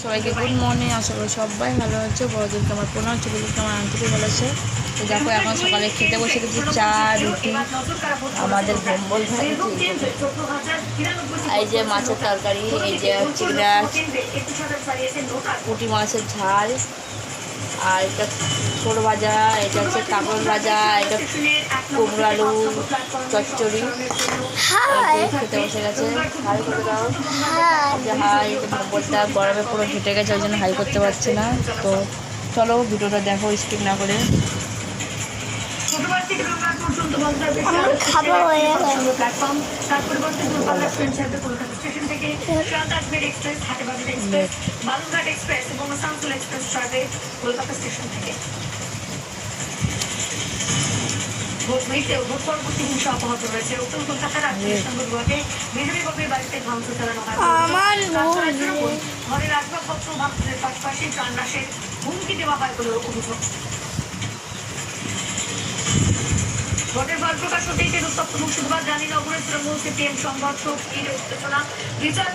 সবাইকে good morning. আশা করি সবাই ভালো আছে। বড়দেরকে আমার প্রণাম, ছোটদেরকে আমার আন্তরিক ভালো আছে। তো দেখো এখন সকালে খেতে বসে গেছি চা রুটি, আমাদের ভম্বল এই যে মাছের তরকারি, এই যে চিংড়া পুঁটি মাছের ঝাল, আর এটা ছোট ভাজা, এটা হচ্ছে কাঁকড় ভাজা, এটা কুমড়ো আলু চচ্চড়ি। খেতে বসে গেছে। হাই করে দাও। হাই, ভম্বলটা গরমে পুরো ঘেটে গেছে, ওই জন্য হাই করতে পারছি না। তো চলো ভিডিওটা দেখো স্কিপ না করে। ভোট পরবর্তী হিংসা অব্যাহত রয়েছে। উত্তর কলকাতার রাজধানী সংঘে মেহবুবী বাবুর বাড়িতে ধ্বংস চালানো হয়। ঘরের আসবাবপত্র ভাঙচুরের পাশাপাশি প্রাণনাশের হুমকি দেওয়া হয় বলে অভিযোগ। ভোটের ফল প্রকাশ হতেই উত্তপ্ত মুর্শিদাবাদ রানীনগরের তৃণমূল সিপিএম সংঘর্ষ উত্তেজনা বিচার